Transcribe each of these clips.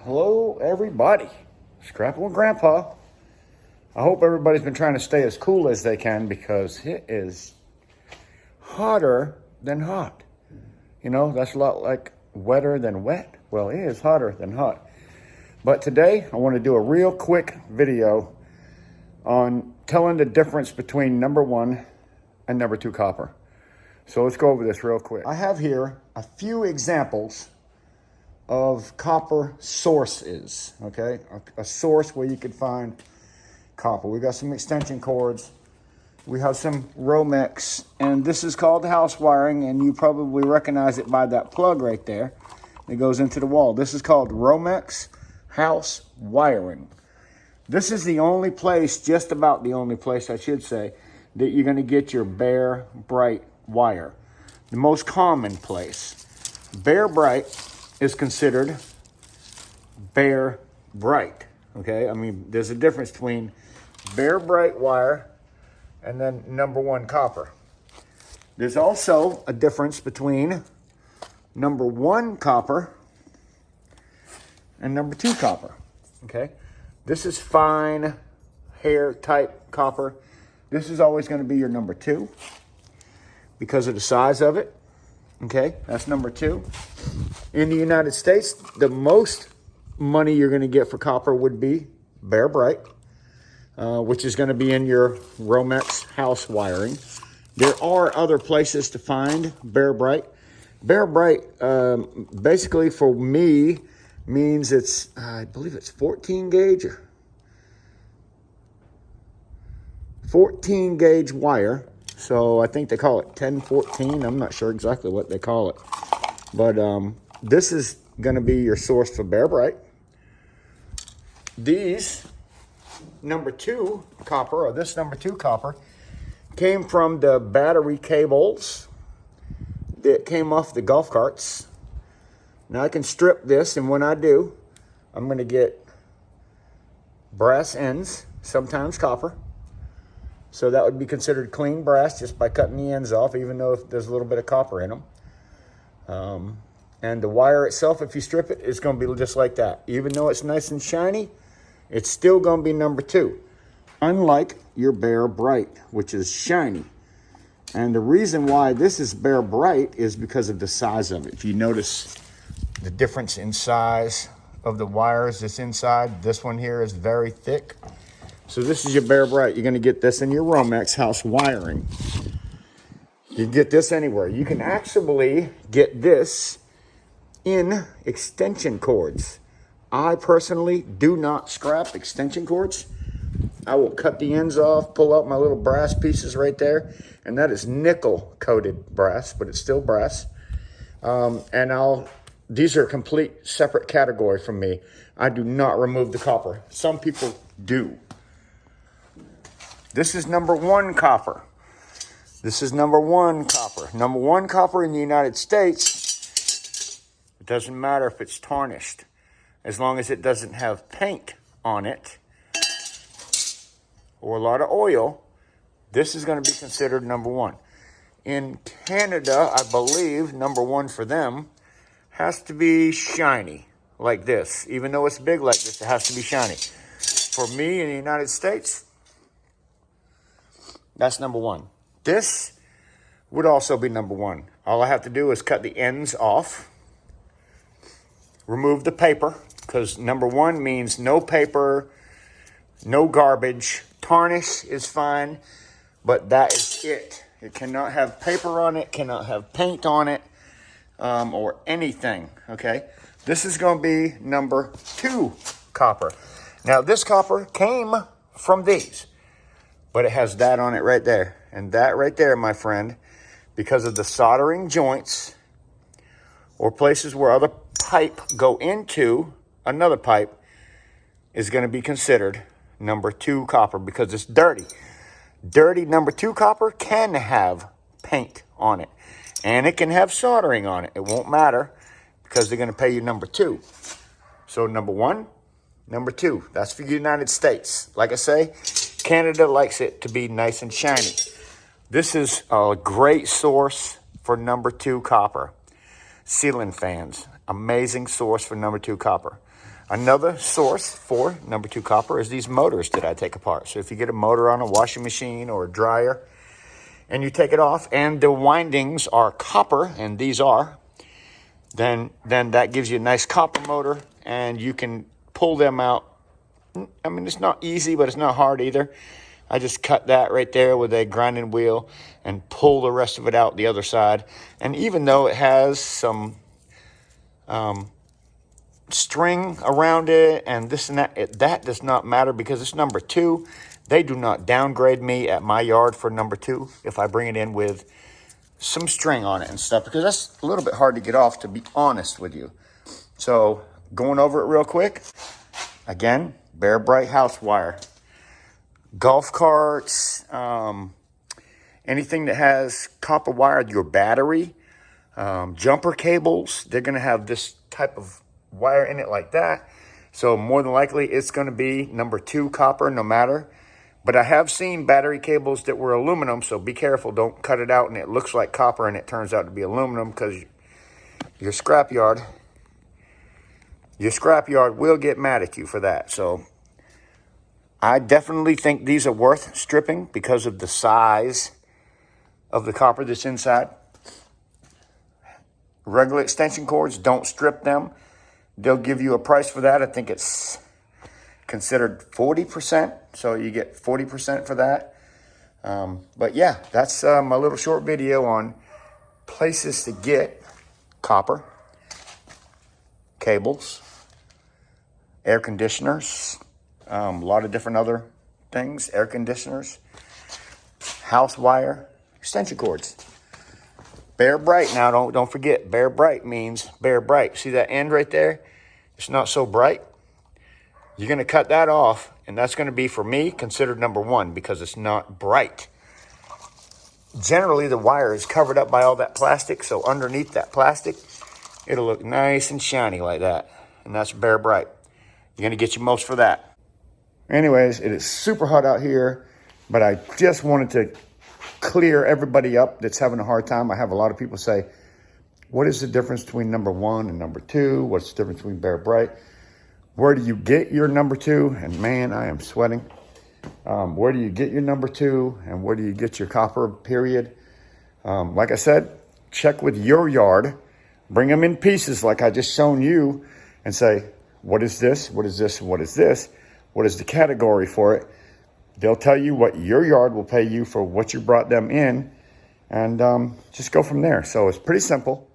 Hello, everybody. Scrapple and Grandpa. I hope everybody's been trying to stay as cool as they can because it is hotter than hot. You know, that's a lot like wetter than wet. Well, it is hotter than hot. But today, I want to do a real quick video on telling the difference between number 1 and number 2 copper. So let's go over this real quick. I have here a few examples of copper sources, okay? A source where you could find copper. We got some extension cords. We have some Romex, and this is called house wiring, and you probably recognize it by that plug right there that goes into the wall. This is called Romex house wiring. This is the only place, just about the only place I should say, that you're gonna get your Bear Bright wire. The most common place. Bear Bright is considered Bear Bright, okay? I mean, there's a difference between Bear Bright wire and then number 1 copper. There's also a difference between number 1 copper and number 2 copper, okay? This is fine hair type copper. This is always going to be your number 2 because of the size of it, okay? That's number 2. In the United States, the most money you're going to get for copper would be Bear Bright, which is going to be in your Romex house wiring. There are other places to find Bear Bright. Bear Bright, basically for me, means it's, I believe it's 14 gauge. 14 gauge wire. So I think they call it 1014. I'm not sure exactly what they call it. But this is going to be your source for Bear Bright. These number 2 copper, or this number 2 copper, came from the battery cables that came off the golf carts. Now I can strip this, and when I do, I'm going to get brass ends, sometimes copper. So that would be considered clean brass just by cutting the ends off, even though there's a little bit of copper in them. And the wire itself, if you strip it, it's going to be just like that. Even though it's nice and shiny, it's still going to be number 2. Unlike your Bear Bright, which is shiny. And the reason why this is Bear Bright is because of the size of it. If you notice the difference in size of the wires that's inside, this one here is very thick. So this is your Bear Bright. You're going to get this in your Romex house wiring. You can get this anywhere. You can actually get this in extension cords. I personally do not scrap extension cords. I will cut the ends off, pull out my little brass pieces right there, and that is nickel coated brass, but it's still brass. These are a complete separate category from me. I do not remove the copper. Some people do. This is number 1 copper. This is number 1 copper. Number 1 copper in the United States, it doesn't matter if it's tarnished, as long as it doesn't have paint on it or a lot of oil, this is going to be considered number 1. In Canada, I believe number 1 for them has to be shiny like this. Even though it's big like this, it has to be shiny. For me in the United States, that's number 1. This would also be number 1. All I have to do is cut the ends off, remove the paper, because number 1 means no paper, no garbage. Tarnish is fine, but that is it. It cannot have paper on it, cannot have paint on it, or anything, okay? This is going to be number 2 copper. Now, this copper came from these. But it has that on it right there. And that right there, my friend, because of the soldering joints or places where other pipe go into another pipe, is going to be considered number 2 copper because it's dirty. Dirty number 2 copper can have paint on it. And it can have soldering on it. It won't matter because they're going to pay you number 2. So number 1, number 2. That's for the United States. Like I say, Canada likes it to be nice and shiny. This is a great source for number 2 copper. Ceiling fans, amazing source for number 2 copper. Another source for number 2 copper is these motors that I take apart. So if you get a motor on a washing machine or a dryer and you take it off and the windings are copper, and these are, then that gives you a nice copper motor and you can pull them out. I mean, it's not easy, but it's not hard either. I just cut that right there with a grinding wheel and pull the rest of it out the other side. And even though it has some string around it and this and that, that does not matter because it's number 2. They do not downgrade me at my yard for number 2 if I bring it in with some string on it and stuff, because that's a little bit hard to get off, to be honest with you. So going over it real quick, again, Bear Bright house wire. Golf carts, anything that has copper wire, your battery, jumper cables, they're going to have this type of wire in it like that. So more than likely it's going to be number 2 copper no matter. But I have seen battery cables that were aluminum, so be careful. Don't cut it out and it looks like copper and it turns out to be aluminum, because your scrapyard will get mad at you for that. So I definitely think these are worth stripping because of the size of the copper that's inside. Regular extension cords, don't strip them. They'll give you a price for that. I think it's considered 40%, so you get 40% for that. But yeah, that's my little short video on places to get copper, cables, air conditioners, a lot of different other things, air conditioners, house wire, extension cords. Bear Bright. Now, don't forget, Bear Bright means Bear Bright. See that end right there? It's not so bright. You're going to cut that off, and that's going to be, for me, considered number 1 because it's not bright. Generally, the wire is covered up by all that plastic, so underneath that plastic, it'll look nice and shiny like that, and that's Bear Bright. You're going to get your most for that. Anyways, it is super hot out here, but I just wanted to clear everybody up that's having a hard time. I have a lot of people say, what is the difference between number 1 and number 2? What's the difference between Bear Bright? Where do you get your number 2? And man, I am sweating. Where do you get your number 2? And where do you get your copper, period? Like I said, check with your yard. Bring them in pieces like I just shown you and say, what is this? What is this? What is this? What is the category for it? They'll tell you what your yard will pay you for what you brought them in, and just go from there. So it's pretty simple.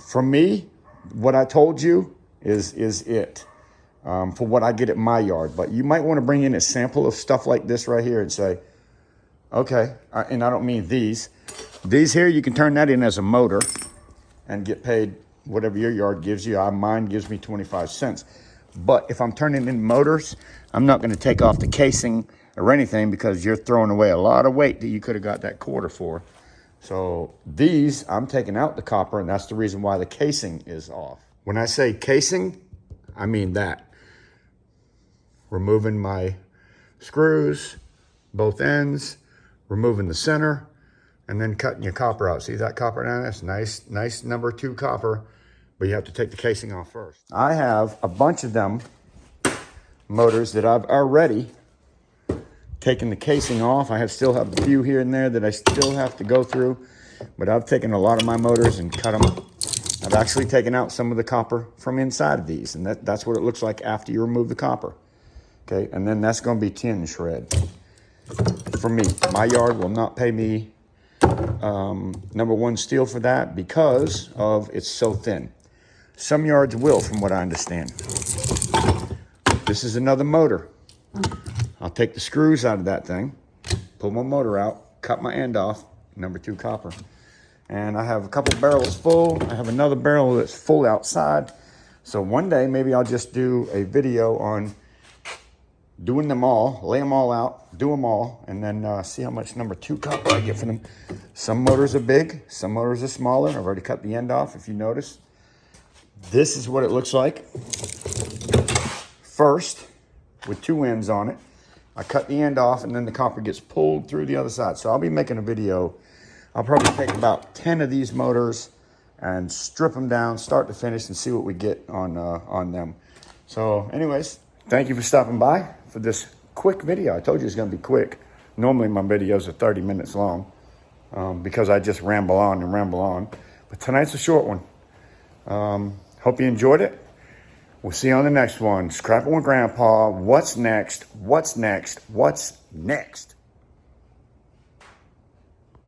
For me, what I told you is it. For what I get at my yard. But you might want to bring in a sample of stuff like this right here and say, okay, and I don't mean these. These here, you can turn that in as a motor and get paid whatever your yard gives you. Mine gives me 25 cents. But if I'm turning in motors, I'm not going to take off the casing or anything because you're throwing away a lot of weight that you could have got that quarter for. So these, I'm taking out the copper, and that's the reason why the casing is off. When I say casing, I mean that. Removing my screws, both ends, removing the center, and then cutting your copper out. See that copper down there? That's nice number 2 copper, but you have to take the casing off first. I have a bunch of them motors that I've already taken the casing off. I still have a few here and there that I still have to go through, but I've taken a lot of my motors and cut them. I've actually taken out some of the copper from inside of these, and that's what it looks like after you remove the copper. Okay, and then that's going to be tin shred. For me, my yard will not pay me number 1 steel for that because of it's so thin. Some yards will, from what I understand. This is another motor. I'll take the screws out of that thing, pull my motor out, cut my end off, number 2 copper. And I have a couple barrels full. I have another barrel that's full outside. So one day, maybe I'll just do a video on doing them all, lay them all out, do them all, and then see how much number 2 copper I get for them. Some motors are big, some motors are smaller. I've already cut the end off, if you notice. This is what it looks like. First, with 2 ends on it, I cut the end off, and then the copper gets pulled through the other side. So I'll be making a video. I'll probably take about 10 of these motors and strip them down, start to finish, and see what we get on them. So anyways, thank you for stopping by for this quick video. I told you it's going to be quick. Normally my videos are 30 minutes long because I just ramble on and ramble on. But tonight's a short one. Hope you enjoyed it. We'll see you on the next one. Scrapping with Grandpa. What's next? What's next? What's next?